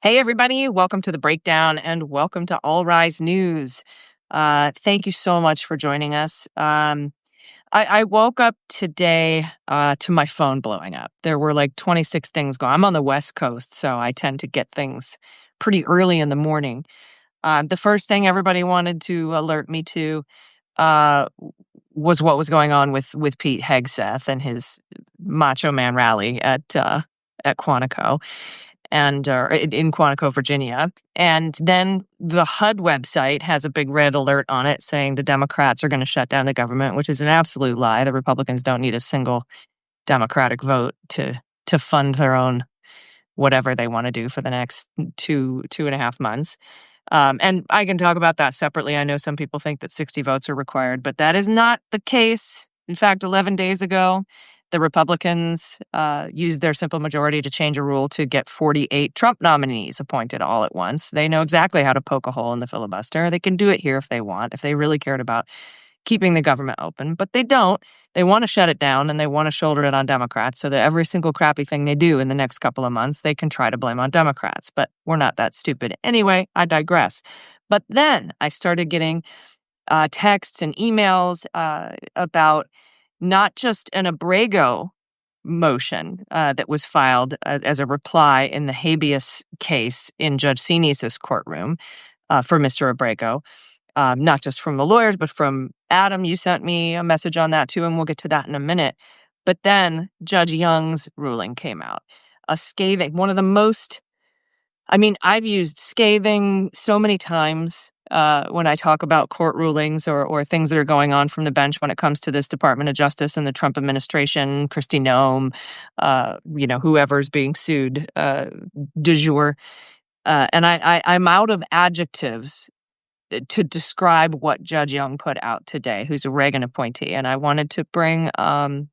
Hey, everybody. Welcome to the breakdown and welcome to All Rise News. Thank you so much for joining us. I woke up today to my phone blowing up. There were like 26 things going. I'm on the West Coast, so I tend to get things pretty early in the morning. The first thing everybody wanted to alert me to uh, was what was going on with Pete Hegseth and his Macho Man rally at Quantico in Quantico, Virginia. And then the HUD website has a big red alert on it saying the Democrats are going to shut down the government, which is an absolute lie. The Republicans don't need a single Democratic vote to fund their own whatever they want to do for the next 2.5 months. And I can talk about that separately. I know some people think that 60 votes are required, but that is not the case. In fact, 11 days ago, the Republicans used their simple majority to change a rule to get 48 Trump nominees appointed all at once. They know exactly how to poke a hole in the filibuster. They can do it here if they want, if they really cared about keeping the government open, but they don't. They want to shut it down and they want to shoulder it on Democrats so that every single crappy thing they do in the next couple of months, they can try to blame on Democrats. But we're not that stupid. Anyway, I digress. But then I started getting texts and emails about not just an Abrego motion that was filed as a reply in the habeas case in Judge Sinis's courtroom for Mr. Abrego, not just from the lawyers, but from Adam. You sent me a message on that too, and we'll get to that in a minute. But then Judge Young's ruling came out, a scathing, one of the most, I've used scathing so many times when I talk about court rulings or things that are going on from the bench when it comes to this Department of Justice and the Trump administration, Kristi Noem, whoever's being sued du jour. And I'm out of adjectives to describe what Judge Young put out today, who's a Reagan appointee. And I wanted to bring Adam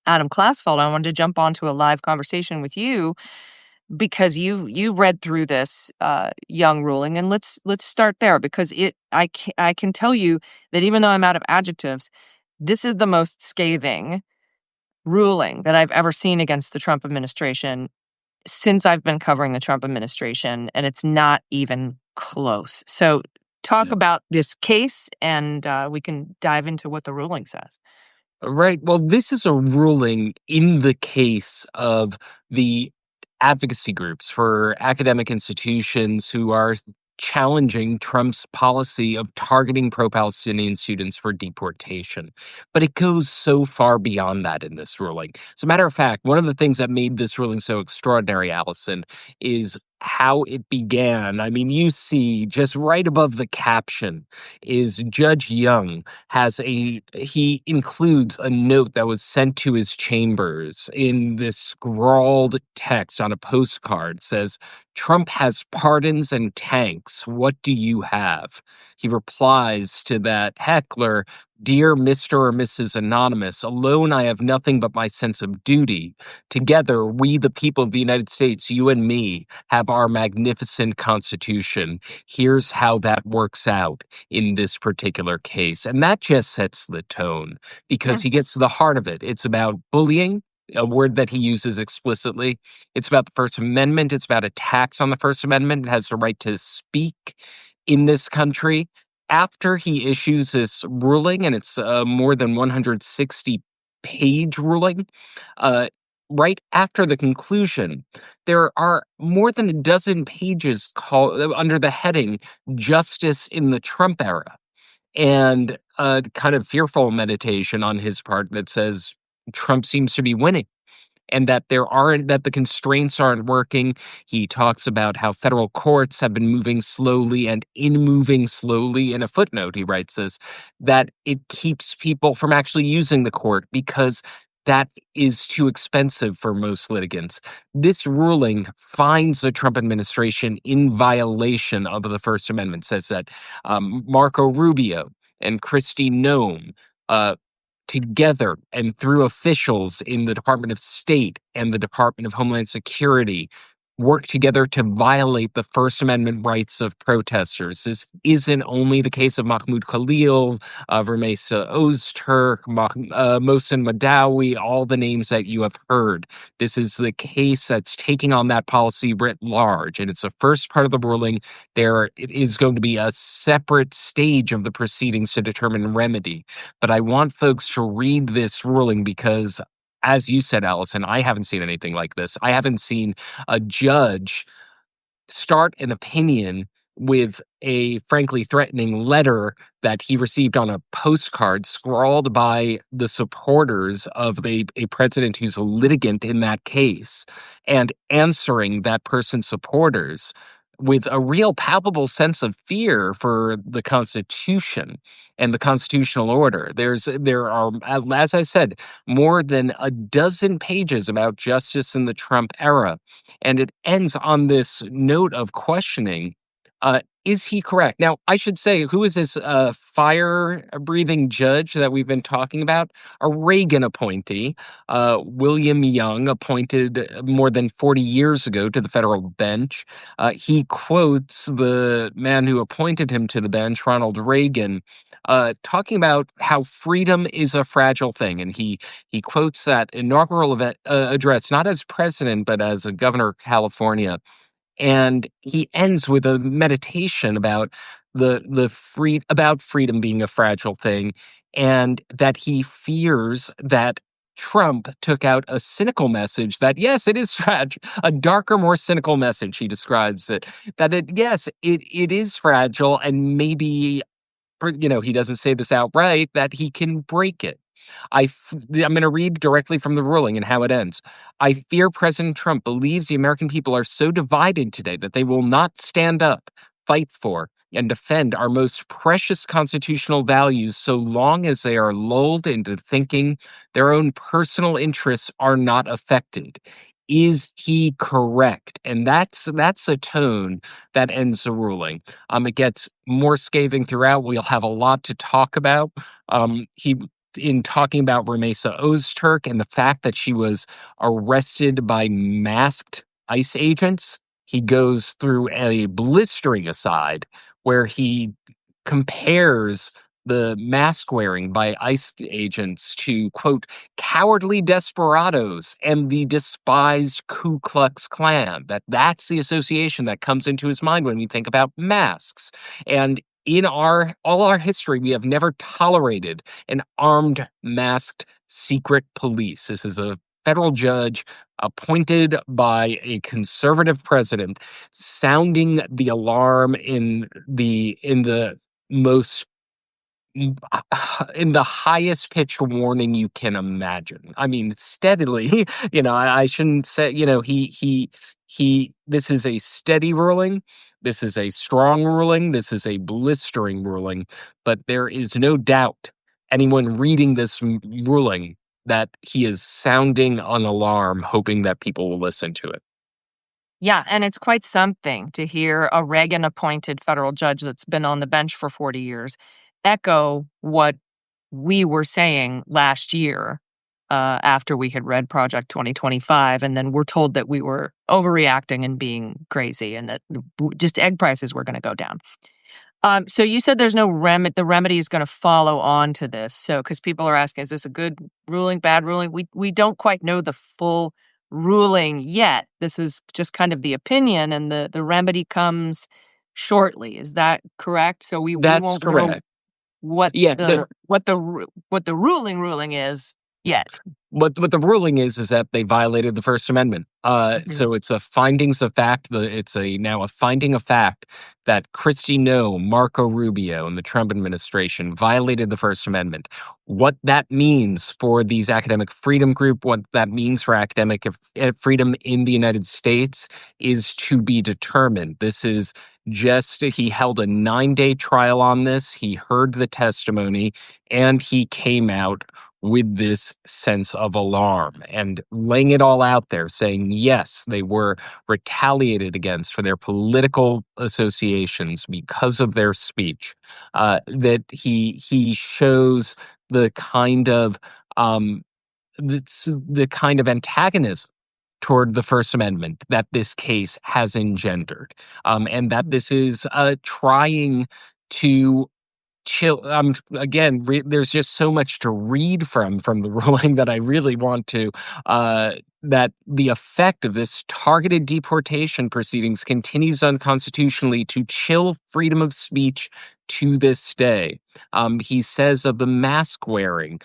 Klasfeld. I wanted to jump onto a live conversation with you because you read through this Young ruling, and let's start there because I can tell you that even though I'm out of adjectives, this is the most scathing ruling that I've ever seen against the Trump administration since I've been covering the Trump administration, and it's not even close. So talk Yeah. about this case, and we can dive into what the ruling says. Right. Well, this is a ruling in the case of the advocacy groups for academic institutions who are challenging Trump's policy of targeting pro-Palestinian students for deportation. But it goes so far beyond that in this ruling. As a matter of fact, one of the things that made this ruling so extraordinary, Allison, is how it began. I mean, you see just right above the caption is Judge Young he includes a note that was sent to his chambers in this scrawled text on a postcard. Says, Trump has pardons and tanks. What do you have? He replies to that heckler, Dear Mr. or Mrs. Anonymous, alone I have nothing but my sense of duty. Together, we, the people of the United States, you and me, have our magnificent Constitution. Here's how that works out in this particular case. And that just sets the tone because he gets to the heart of it. It's about bullying, a word that he uses explicitly. It's about the First Amendment. It's about attacks on the First Amendment. It has the right to speak in this country. After he issues this ruling, and it's more than 160-page ruling, right after the conclusion, there are more than a dozen pages under the heading Justice in the Trump Era, and a kind of fearful meditation on his part that says Trump seems to be winning and that the constraints aren't working. He talks about how federal courts have been moving slowly, and in moving slowly, in a footnote, he writes this, that it keeps people from actually using the court because that is too expensive for most litigants. This ruling finds the Trump administration in violation of the First Amendment, says that Marco Rubio and Kristi Noem, together and through officials in the Department of State and the Department of Homeland Security, work together to violate the First Amendment rights of protesters. This isn't only the case of Mahmoud Khalil, Vermesa Ozturk, Mohsen Madawi, all the names that you have heard. This is the case that's taking on that policy writ large, and it's the first part of the ruling. There is going to be a separate stage of the proceedings to determine remedy. But I want folks to read this ruling because, as you said, Allison, I haven't seen anything like this. I haven't seen a judge start an opinion with a frankly threatening letter that he received on a postcard scrawled by the supporters of a president who's a litigant in that case, and answering that person's supporters with a real palpable sense of fear for the Constitution and the constitutional order. There are, as I said, more than a dozen pages about justice in the Trump era, and it ends on this note of questioning. Is he correct? Now, I should say, who is this fire-breathing judge that we've been talking about? A Reagan appointee, William Young, appointed more than 40 years ago to the federal bench. He quotes the man who appointed him to the bench, Ronald Reagan, talking about how freedom is a fragile thing. And he quotes that inaugural address, not as president, but as a governor of California. And he ends with a meditation about about freedom being a fragile thing, and that he fears that Trump took out a cynical message that, yes, it is fragile, a darker, more cynical message. He describes it, that yes, it is fragile, and maybe, he doesn't say this outright, that he can break it. I'm going to read directly from the ruling and how it ends. I fear President Trump believes the American people are so divided today that they will not stand up, fight for, and defend our most precious constitutional values so long as they are lulled into thinking their own personal interests are not affected. Is he correct? And that's a tone that ends the ruling. It gets more scathing throughout. We'll have a lot to talk about. He In talking about Ramesa Ozturk and the fact that she was arrested by masked ICE agents, he goes through a blistering aside where he compares the mask wearing by ICE agents to, quote, cowardly desperados and the despised Ku Klux Klan. That's the association that comes into his mind when we think about masks. And in all our history, we have never tolerated an armed, masked secret police. This is a federal judge appointed by a conservative president sounding the alarm in the most in the highest pitched warning you can imagine. I mean, steadily, I shouldn't say, this is a steady ruling. This is a strong ruling. This is a blistering ruling. But there is no doubt anyone reading this ruling that he is sounding an alarm, hoping that people will listen to it. Yeah, and it's quite something to hear a Reagan-appointed federal judge that's been on the bench for 40 years echo what we were saying last year, after we had read Project 2025, and then we're told that we were overreacting and being crazy and that just egg prices were gonna go down. So you said there's no the remedy is gonna follow on to this. So because people are asking, is this a good ruling, bad ruling? We don't quite know the full ruling yet. This is just kind of the opinion, and the remedy comes shortly. Is that correct? So we That's won't know correct. what Yeah, the ruling is yet. what the ruling is that they violated the First Amendment. Mhm. So it's a findings of fact. It's now a finding of fact that Kristi Noem, Marco Rubio, and the Trump administration violated the First Amendment. What that means for these academic freedom group, what that means for academic freedom in the United States, is to be determined. This is he held a 9-day trial on this. He heard the testimony, and he came out with this sense of alarm and laying it all out there, saying, yes, they were retaliated against for their political associations because of their speech. That he shows the kind of the kind of antagonism toward the First Amendment that this case has engendered, and that this is trying to chill. Again, there's just so much to read from the ruling that I really want to. That the effect of this targeted deportation proceedings continues unconstitutionally to chill freedom of speech to this day. He says of the mask wearing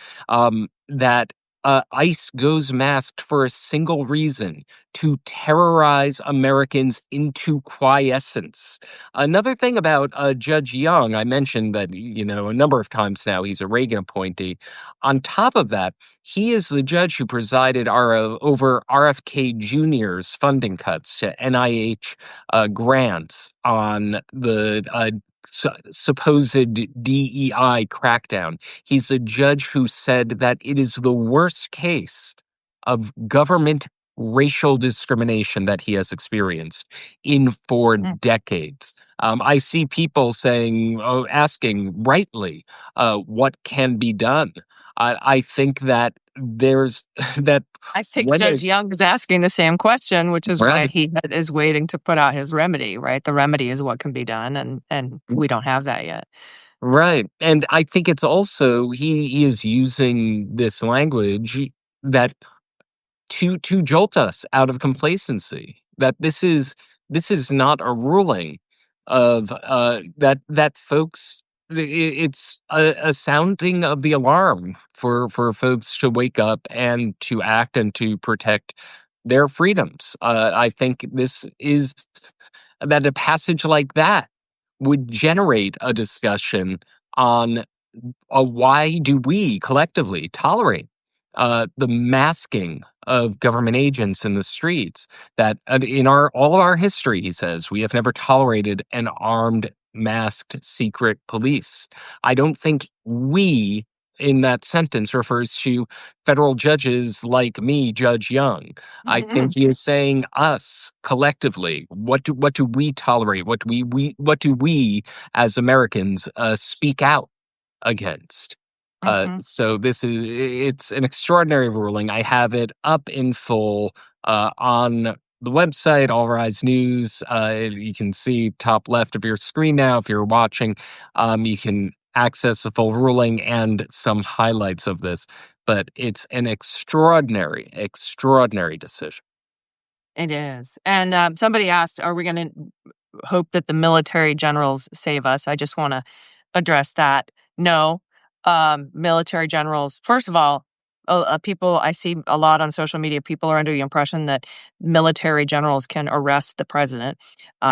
that ICE goes masked for a single reason: to terrorize Americans into quiescence. Another thing about Judge Young, I mentioned that, a number of times now he's a Reagan appointee. On top of that, he is the judge who presided over RFK Jr.'s funding cuts to NIH grants on the supposed DEI crackdown. He's a judge who said that it is the worst case of government racial discrimination that he has experienced in 4 decades. I see people asking rightly, what can be done. I think that there's that I think when Judge Young is asking the same question, which is why right, he is waiting to put out his remedy, right? The remedy is what can be done, and we don't have that yet. right, and I think it's also he is using this language that to jolt us out of complacency, that this is not a ruling of that folks, it's a sounding of the alarm for folks to wake up and to act and to protect their freedoms. I think this is that a passage like that would generate a discussion on why do we collectively tolerate the masking of government agents in the streets? That in our all of our history, he says, we have never tolerated an armed, masked, secret police. I don't think "we" in that sentence refers to federal judges like me, Judge Young. I think he is saying us collectively. What do we tolerate? What do we as Americans speak out against? Mhm. So it's an extraordinary ruling. I have it up in full on the website, All Rise News. You can see top left of your screen now if you're watching. You can access the full ruling and some highlights of this. But it's an extraordinary, extraordinary decision. It is. And somebody asked, are we going to hope that the military generals save us? I just want to address that. No. Military generals, first of all, people I see a lot on social media, people are under the impression that military generals can arrest the president.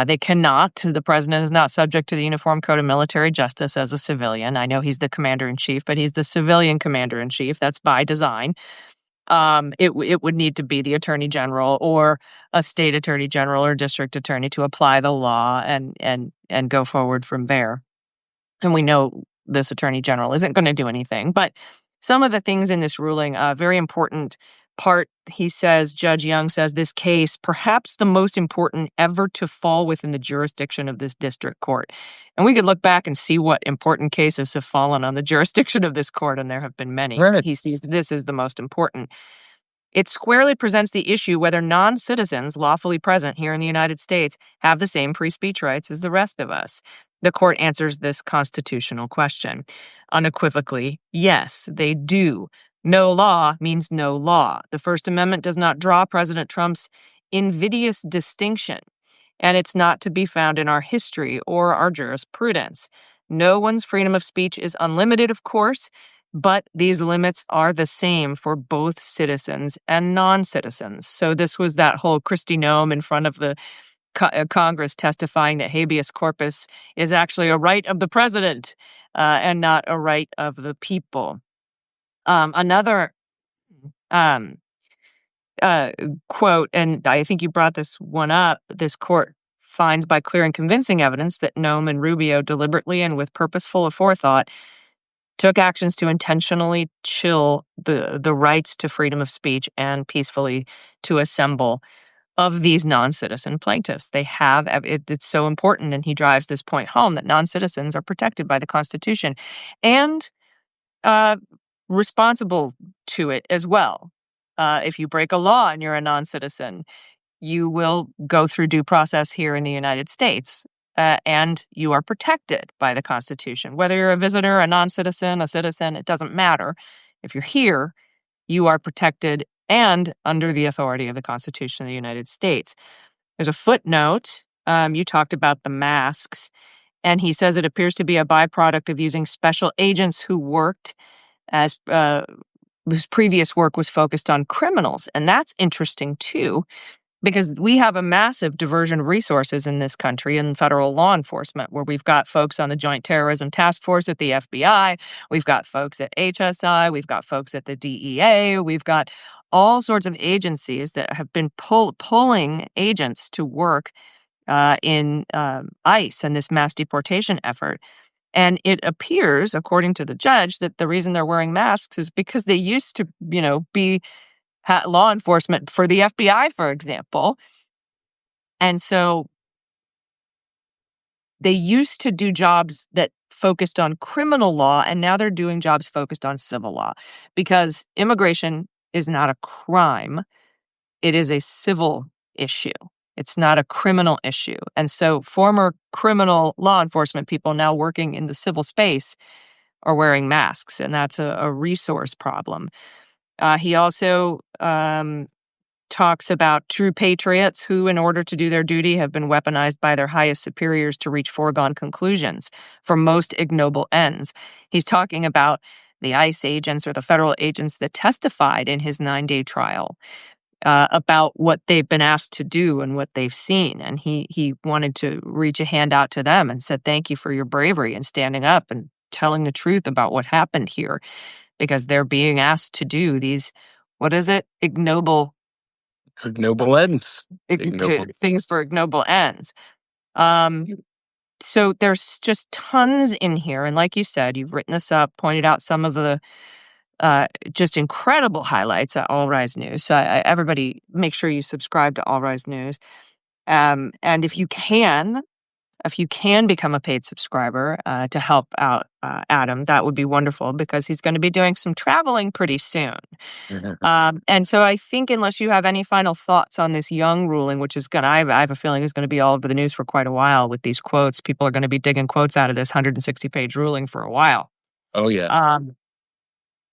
They cannot. The president is not subject to the Uniform Code of Military Justice as a civilian. I know he's the commander in chief, but he's the civilian commander in chief. That's by design. It would need to be the attorney general or a state attorney general or district attorney to apply the law and go forward from there. And we know this attorney general isn't going to do anything. But some of the things in this ruling, a very important part, he says, Judge Young says, this case, perhaps the most important ever to fall within the jurisdiction of this district court. And we could look back and see what important cases have fallen on the jurisdiction of this court, and there have been many. Right. He sees this as the most important. It squarely presents the issue whether non-citizens lawfully present here in the United States have the same free speech rights as the rest of us. The court answers this constitutional question. Unequivocally, yes, they do. No law means no law. The First Amendment does not draw President Trump's invidious distinction, and it's not to be found in our history or our jurisprudence. No one's freedom of speech is unlimited, of course, but these limits are the same for both citizens and non-citizens. So this was that whole Kristi Noem in front of the Congress testifying that habeas corpus is actually a right of the president and not a right of the people. Another um, uh, quote, and I think you brought this one up, this court finds by clear and convincing evidence that Noem and Rubio deliberately and with purposeful forethought took actions to intentionally chill the rights to freedom of speech and peacefully to assemble of these non-citizen plaintiffs. They have it's so important, and he drives this point home that non-citizens are protected by the Constitution and uh, responsible to it as well. If you break a law and you're a non-citizen, you will go through due process here in the United States, and you are protected by the Constitution. Whether you're a visitor, a non-citizen, a citizen, it doesn't matter. If you're here, you are protected and under the authority of the Constitution of the United States. There's a footnote. You talked about the masks, and he says it appears to be a byproduct of using special agents who worked as whose previous work was focused on criminals. And that's interesting too, because we have a massive diversion of resources in this country in federal law enforcement, where we've got folks on the Joint Terrorism Task Force at the FBI, we've got folks at HSI, we've got folks at the DEA, we've got all sorts of agencies that have been pulling agents to work in ICE and this mass deportation effort. And it appears, according to the judge, that the reason they're wearing masks is because they used to, be law enforcement for the FBI, for example. And so they used to do jobs that focused on criminal law, and now they're doing jobs focused on civil law, because immigration is not a crime. It is a civil issue. It's not a criminal issue. And so former criminal law enforcement people now working in the civil space are wearing masks, and that's a resource problem. He also talks about true patriots who, in order to do their duty, have been weaponized by their highest superiors to reach foregone conclusions for most ignoble ends. He's talking about the ICE agents or the federal agents that testified in his 9-day trial about what they've been asked to do and what they've seen. And he wanted to reach a hand out to them and said, thank you for your bravery and standing up and telling the truth about what happened here, because they're being asked to do these, what is it? Ignoble ends. Ignoble. Things for ignoble ends. Um, so there's just tons in here. And like you said, you've written this up, pointed out some of the just incredible highlights at All Rise News. So everybody, make sure you subscribe to All Rise News. And if you can become a paid subscriber to help out Adam, that would be wonderful, because he's going to be doing some traveling pretty soon. And so I think, unless you have any final thoughts on this Young ruling, which is I have a feeling is going to be all over the news for quite a while with these quotes. People are going to be digging quotes out of this 160-page ruling for a while. Oh, yeah.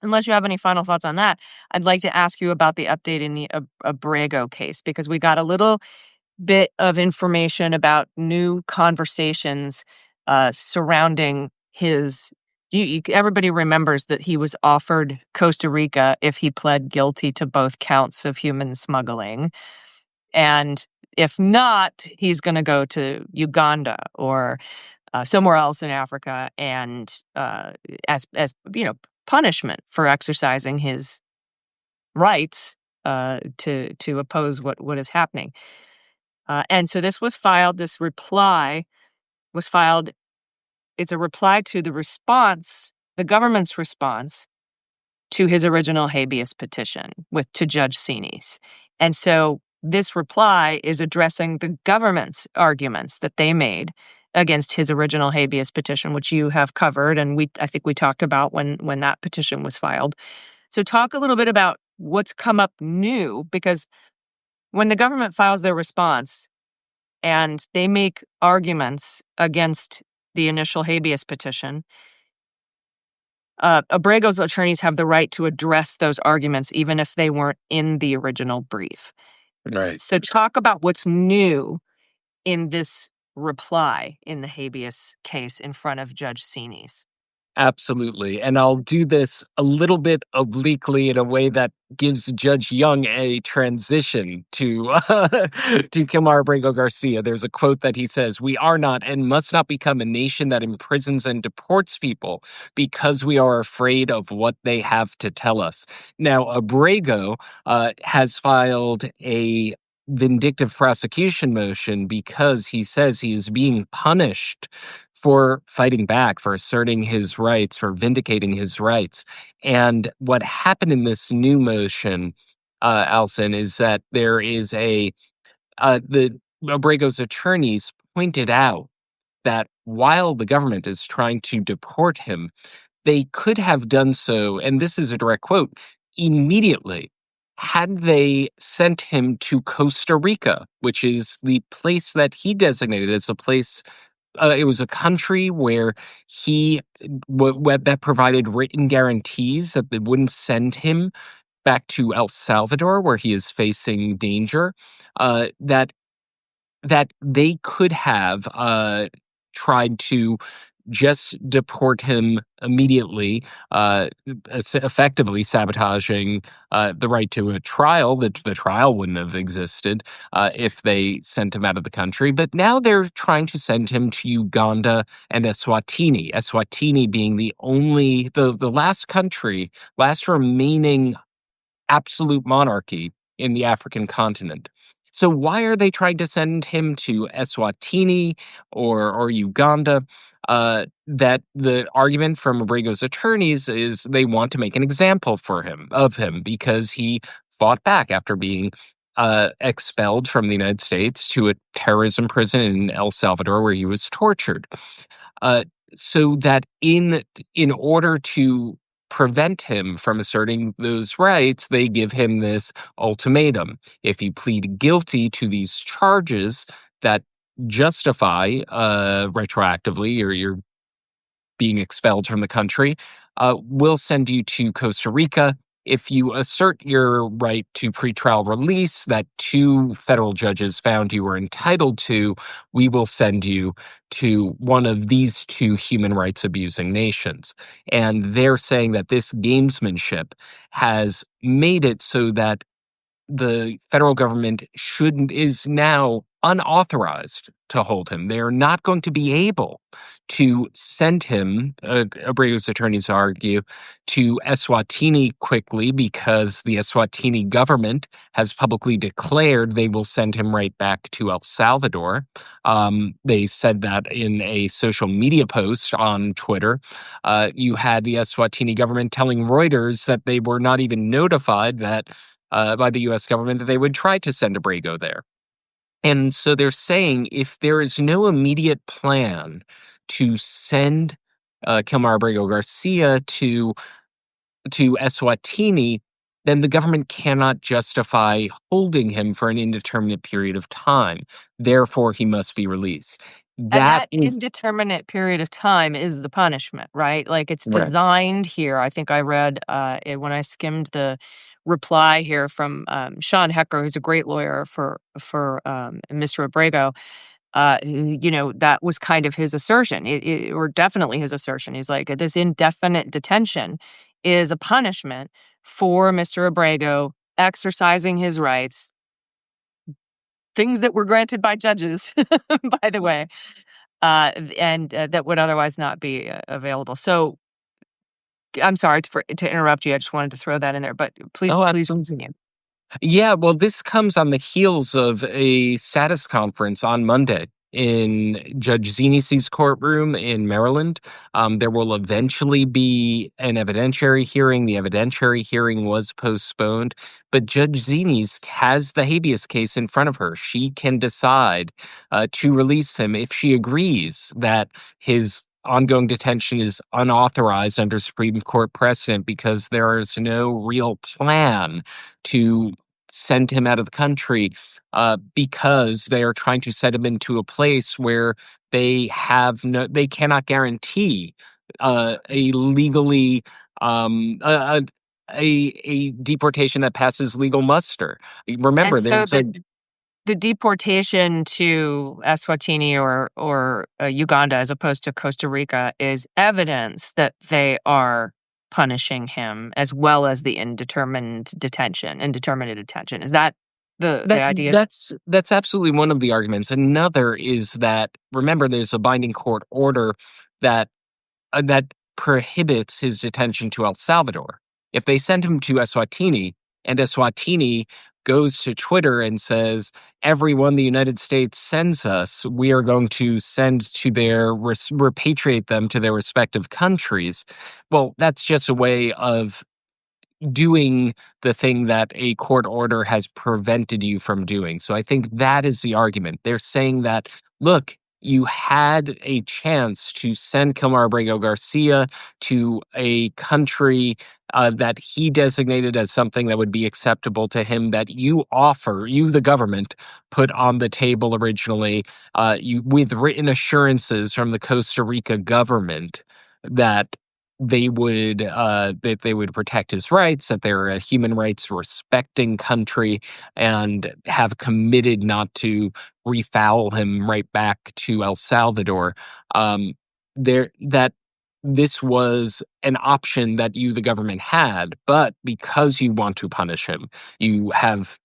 Unless you have any final thoughts on that, I'd like to ask you about the update in the Abrego case, because we got a little bit of information about new conversations surrounding his. Everybody remembers that he was offered Costa Rica if he pled guilty to both counts of human smuggling. And if not, he's going to go to Uganda or somewhere else in Africa, and as punishment for exercising his rights to oppose what is happening. And so this reply was filed. It's a reply to the government's response to his original habeas petition to Judge Sines. And so this reply is addressing the government's arguments that they made against his original habeas petition, which you have covered, and I think we talked about when that petition was filed. So talk a little bit about what's come up new, because when the government files their response and they make arguments against the initial habeas petition, Abrego's attorneys have the right to address those arguments even if they weren't in the original brief. Right. So talk about what's new in this reply in the habeas case in front of Judge Sines. Absolutely. And I'll do this a little bit obliquely in a way that gives Judge Young a transition to to Kilmar Abrego Garcia. There's a quote that he says, "We are not and must not become a nation that imprisons and deports people because we are afraid of what they have to tell us." Now, Abrego has filed a vindictive prosecution motion because he says he is being punished for fighting back, for asserting his rights, for vindicating his rights. And what happened in this new motion, Allison, is that there is the Abrego's attorneys pointed out that while the government is trying to deport him, they could have done so, and this is a direct quote, immediately had they sent him to Costa Rica, which is the place that he designated as a place, it was a country where he that provided written guarantees that they wouldn't send him back to El Salvador, where he is facing danger, that they could have tried to just deport him immediately, effectively sabotaging the right to a trial. That the trial wouldn't have existed if they sent him out of the country. But now they're trying to send him to Uganda and Eswatini. Eswatini being the last country, last remaining absolute monarchy in the African continent. So why are they trying to send him to Eswatini or Uganda? That the argument from Abrego's attorneys is they want to make an example of him because he fought back after being expelled from the United States to a terrorism prison in El Salvador where he was tortured. Uh, so that in order to prevent him from asserting those rights, they give him this ultimatum. If you plead guilty to these charges that justify retroactively or you're being expelled from the country, we'll send you to Costa Rica. If you assert your right to pretrial release that two federal judges found you were entitled to, we will send you to one of these two human rights abusing nations. And they're saying that this gamesmanship has made it so that the federal government is now unauthorized to hold him. They are not going to be able to send him, Abrego's attorneys argue, to Eswatini quickly because the Eswatini government has publicly declared they will send him right back to El Salvador. They said that in a social media post on Twitter. You had the Eswatini government telling Reuters that they were not even notified that by the U.S. government that they would try to send Abrego there. And so they're saying if there is no immediate plan to send Kilmar Abrego Garcia to Eswatini, then the government cannot justify holding him for an indeterminate period of time. Therefore, he must be released. And That that is indeterminate period of time is the punishment, right? Like, it's right. designed here. I think I read, when I skimmed the reply here from, Sean Hecker, who's a great lawyer for Mr. Abrego. That was kind of his assertion, or definitely his assertion. He's like, this indefinite detention is a punishment for Mr. Abrego exercising his rights, things that were granted by judges, by the way, and that would otherwise not be available. So I'm sorry to interrupt you. I just wanted to throw that in there, but Oh, please absolutely. continue. Yeah, well, this comes on the heels of a status conference on Monday in Judge Zinisi's courtroom in Maryland. There will eventually be an evidentiary hearing. The evidentiary hearing was postponed, but Judge Zinis has the habeas case in front of her. She can decide to release him if she agrees that his ongoing detention is unauthorized under Supreme Court precedent because there is no real plan to send him out of the country because they are trying to set him into a place where they cannot guarantee a legally a deportation that passes legal muster. And Remember, so there's a the deportation to Eswatini or Uganda as opposed to Costa Rica is evidence that they are punishing him as well as the indeterminate detention. Is that the idea? that's absolutely one of the arguments. Another is that remember, there's a binding court order that that prohibits his detention to El Salvador. If they send him to Eswatini and Eswatini goes to Twitter and says, everyone the United States sends us, we are going to send to repatriate them to their respective countries. Well, that's just a way of doing the thing that a court order has prevented you from doing. So I think that is the argument. They're saying that, look, you had a chance to send Kilmar Abrego Garcia to a country that he designated as something that would be acceptable to him, that you, the government, put on the table originally, with written assurances from the Costa Rica government that they would protect his rights, that they're a human rights respecting country, and have committed not to refoul him right back to El Salvador. That this was an option that you, the government, had, but because you want to punish him, you have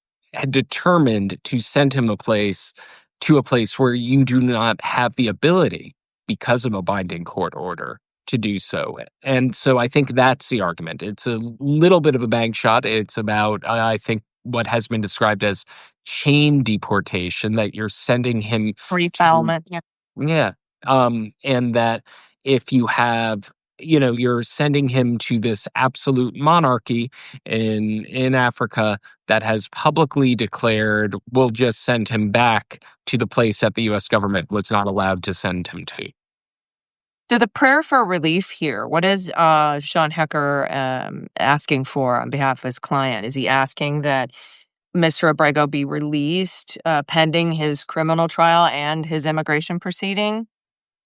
determined to send him to a place where you do not have the ability, because of a binding court order, to do so. And so I think that's the argument. It's a little bit of a bank shot. It's about, I think, what has been described as chain deportation, that you're sending him to, Refoulement. Yeah. yeah. And that if you have, you're sending him to this absolute monarchy in Africa that has publicly declared, we'll just send him back to the place that the US government was not allowed to send him to. So the prayer for relief here, what is Sean Hecker asking for on behalf of his client? Is he asking that Mr. Abrego be released pending his criminal trial and his immigration proceeding?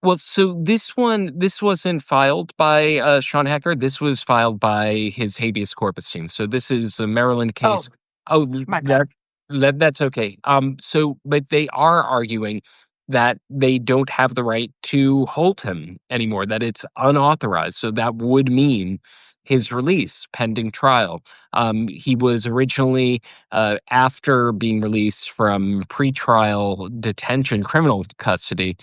Well, so this wasn't filed by Sean Hecker. This was filed by his habeas corpus team. So this is a Maryland Oh, case. Oh, my bad. that's okay. So, but they are arguing that they don't have the right to hold him anymore, that it's unauthorized. So that would mean his release pending trial. He was originally, after being released from pretrial detention, criminal custody,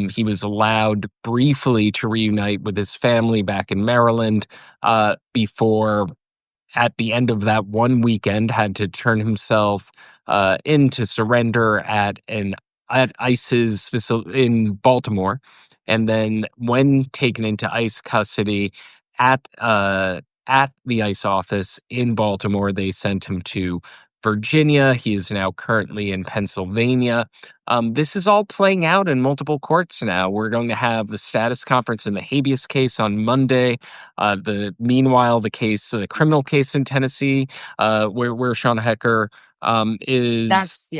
he was allowed briefly to reunite with his family back in Maryland, before, at the end of that one weekend, had to turn himself in to surrender at ICE's facility in Baltimore. And then, when taken into ICE custody at at the ICE office in Baltimore, they sent him to Virginia. He is now currently in Pennsylvania. This is all playing out in multiple courts now. We're going to have the status conference in the habeas case on Monday. Meanwhile, the criminal case in Tennessee, where Sean Hecker is. That's the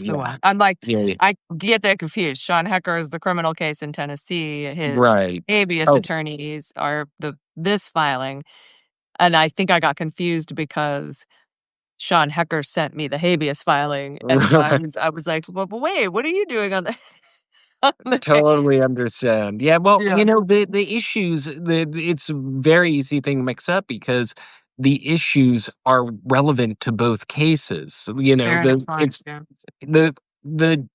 Yeah, one. I'm like, yeah, I get that confused. Sean Hecker is the criminal case in Tennessee. His right. habeas Oh, attorneys are this filing, and I think I got confused because Sean Hecker sent me the habeas filing, and so I was like, well, but wait, what are you doing on the on the totally understand. Yeah, well, Yeah. the issues, it's a very easy thing to mix up, because the issues are relevant to both cases. Fair enough, fine, yeah. The the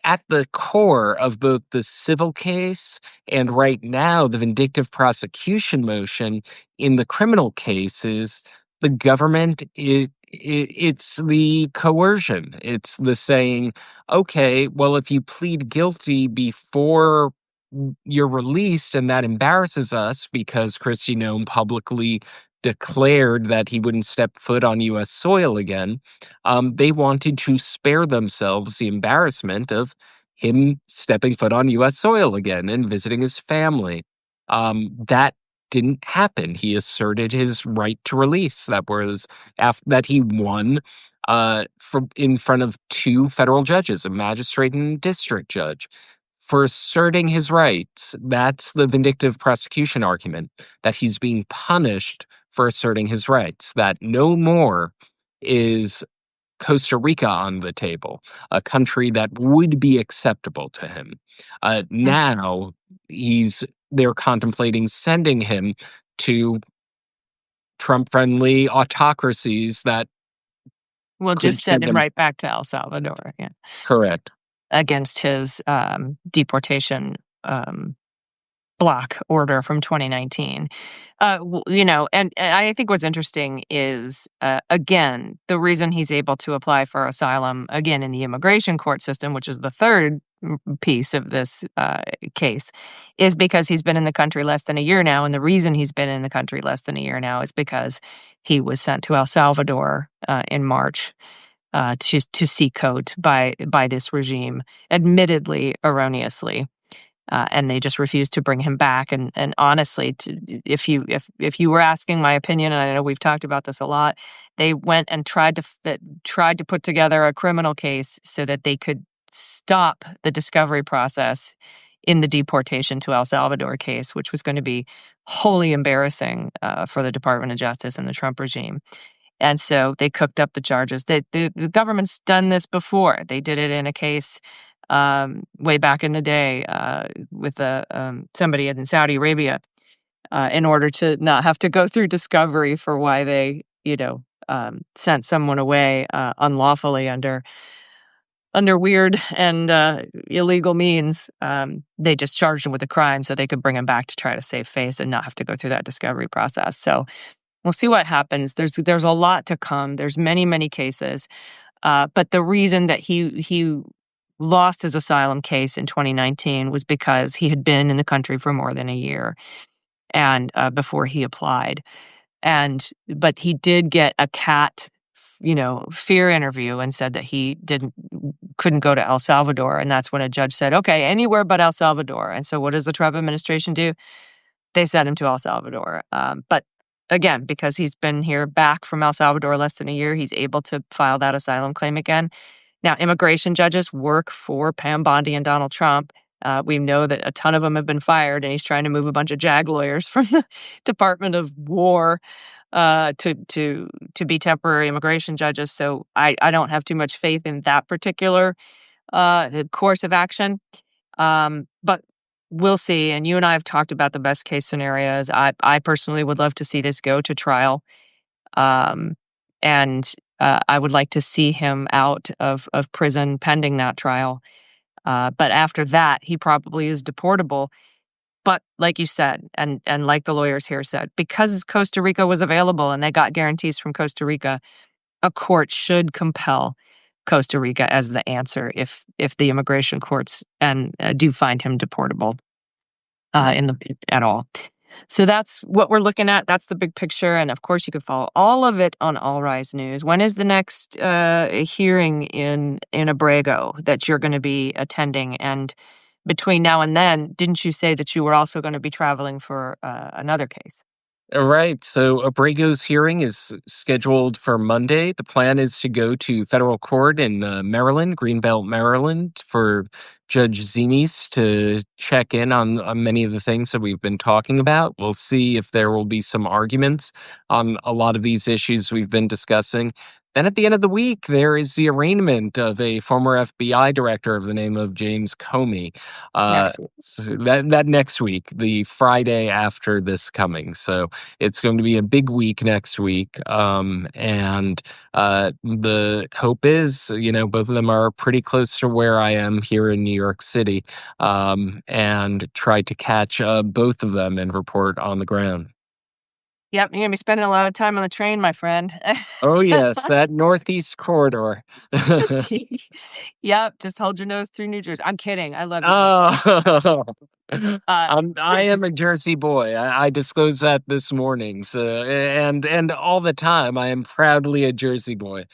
at the core of both the civil case and, right now, the vindictive prosecution motion in the criminal case is the government. It's the coercion. It's the saying, okay, well, if you plead guilty before you're released, and that embarrasses us because Kristi Noem publicly declared that he wouldn't step foot on U.S. soil again, they wanted to spare themselves the embarrassment of him stepping foot on U.S. soil again and visiting his family. That didn't happen. He asserted his right to release. That was after that he won, in front of two federal judges, a magistrate and district judge, for asserting his rights. That's the vindictive prosecution argument, that he's being punished for asserting his rights, that no more is Costa Rica on the table, a country that would be acceptable to him. Mm. Now they're contemplating sending him to Trump-friendly autocracies that We'll could just send send him him. right back to El Salvador, yeah, Correct. against his, deportation, block order from 2019. And I think what's interesting is, again, the reason he's able to apply for asylum, again, in the immigration court system, which is the third piece of this case, is because he's been in the country less than a year now. And the reason he's been in the country less than a year now is because he was sent to El Salvador in March. to sea coat by this regime, admittedly erroneously. And they just refused to bring him back. And honestly, if you were asking my opinion, and I know we've talked about this a lot, they went and tried to put together a criminal case so that they could stop the discovery process in the deportation to El Salvador case, which was going to be wholly embarrassing for the Department of Justice and the Trump regime. And so they cooked up the charges. The government's done this before. They did it in a case way back in the day with somebody in Saudi Arabia in order to not have to go through discovery for why they, sent someone away unlawfully under weird and illegal means. They just charged him with a crime so they could bring him back to try to save face and not have to go through that discovery process. So we'll see what happens. There's a lot to come. There's many cases, but the reason that he lost his asylum case in 2019 was because he had been in the country for more than a year and before he applied. But he did get a fear interview and said that he couldn't go to El Salvador. And that's when a judge said, okay, anywhere but El Salvador. And so what does the Trump administration do? They sent him to El Salvador. But again, because he's been here back from El Salvador less than a year, he's able to file that asylum claim again. Now, immigration judges work for Pam Bondi and Donald Trump. We know that a ton of them have been fired, and he's trying to move a bunch of JAG lawyers from the Department of War to be temporary immigration judges. So I don't have too much faith in that particular course of action. But we'll see. And you and I have talked about the best case scenarios. I personally would love to see this go to trial. Um, and I would like to see him out of prison pending that trial. But after that, he probably is deportable. But like you said, and like the lawyers here said, because Costa Rica was available and they got guarantees from Costa Rica, a court should compel Costa Rica as the answer if the immigration courts and do find him deportable at all. So that's what we're looking at. That's the big picture. And of course, you can follow all of it on All Rise News. When is the next hearing in Abrego that you're going to be attending? And between now and then, didn't you say that you were also going to be traveling for another case? Right. So Abrego's hearing is scheduled for Monday. The plan is to go to federal court in Maryland, Greenbelt, Maryland, for Judge Zinis to check in on many of the things that we've been talking about. We'll see if there will be some arguments on a lot of these issues we've been discussing. Then at the end of the week, there is the arraignment of a former FBI director of the name of James Comey. Next week. So that next week, the Friday after this coming. So it's going to be a big week next week. And the hope is, both of them are pretty close to where I am here in New York City, and try to catch both of them and report on the ground. Yep, you're going to be spending a lot of time on the train, my friend. Oh, yes, that Northeast corridor. Yep, just hold your nose through New Jersey. I'm kidding. I love you. Oh, Uh, I am a Jersey boy. I disclosed that this morning. So, and all the time, I am proudly a Jersey boy.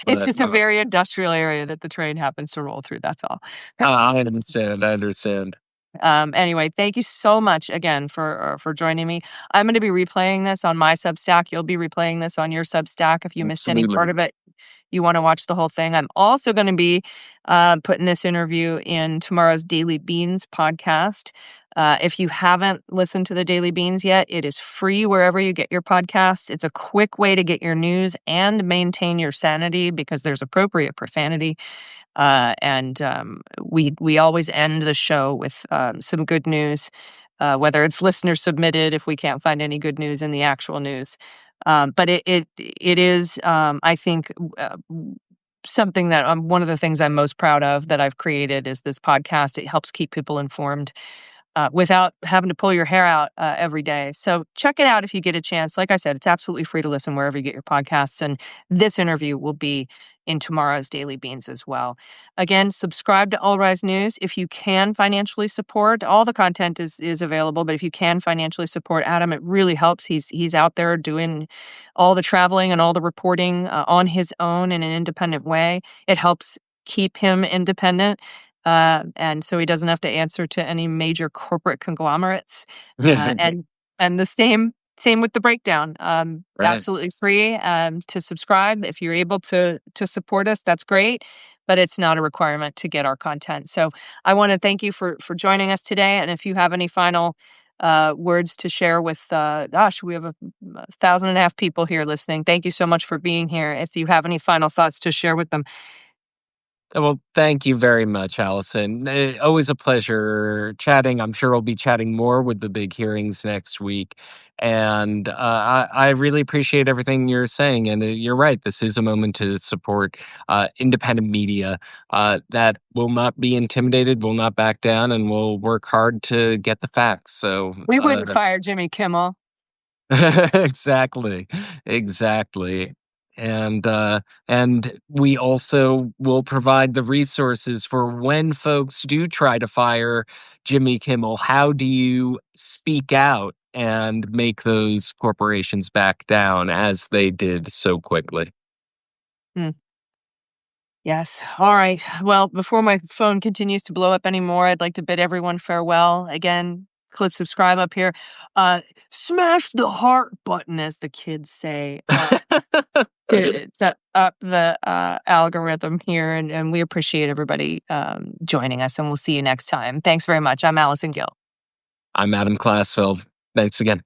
it's But just a very industrial area that the train happens to roll through. That's all. I understand. I understand. Anyway, thank you so much again for joining me. I'm going to be replaying this on my Substack. You'll be replaying this on your Substack. If you missed any part Absolutely. of it, you want to watch the whole thing. I'm also going to be putting this interview in tomorrow's Daily Beans podcast. If you haven't listened to the Daily Beans yet, it is free wherever you get your podcasts. It's a quick way to get your news and maintain your sanity because there's appropriate profanity. And we always end the show with some good news, whether it's listener submitted if we can't find any good news in the actual news. But it is, I think, something that one of the things I'm most proud of that I've created is this podcast. It helps keep people informed without having to pull your hair out every day. So check it out if you get a chance. Like I said, it's absolutely free to listen wherever you get your podcasts. And this interview will be in tomorrow's Daily Beans as well. Again, subscribe to All Rise News. If you can financially support, all the content is available, but if you can financially support Adam, it really helps. He's out there doing all the traveling and all the reporting on his own in an independent way. It helps keep him independent. And so he doesn't have to answer to any major corporate conglomerates. And the same with the breakdown. Right. Absolutely free to subscribe. If you're able to support us, that's great, but it's not a requirement to get our content. So I want to thank you for joining us today. And if you have any final words to share with, gosh, we have 1,500 people here listening. Thank you so much for being here. If you have any final thoughts to share with them. Well, thank you very much, Allison. Always a pleasure chatting. I'm sure we'll be chatting more with the big hearings next week. And I really appreciate everything you're saying. And you're right. This is a moment to support independent media that will not be intimidated, will not back down, and will work hard to get the facts. So We wouldn't fire Jimmy Kimmel. exactly, exactly. And we also will provide the resources for when folks do try to fire Jimmy Kimmel. How do you speak out and make those corporations back down as they did so quickly? Hmm. Yes. All right. Well, before my phone continues to blow up anymore, I'd like to bid everyone farewell. Again, click subscribe up here. Uh, Smash the heart button, as the kids say, to up the algorithm here. And we appreciate everybody joining us, and we'll see you next time. Thanks very much. I'm Allison Gill. I'm Adam Classfeld. Thanks again.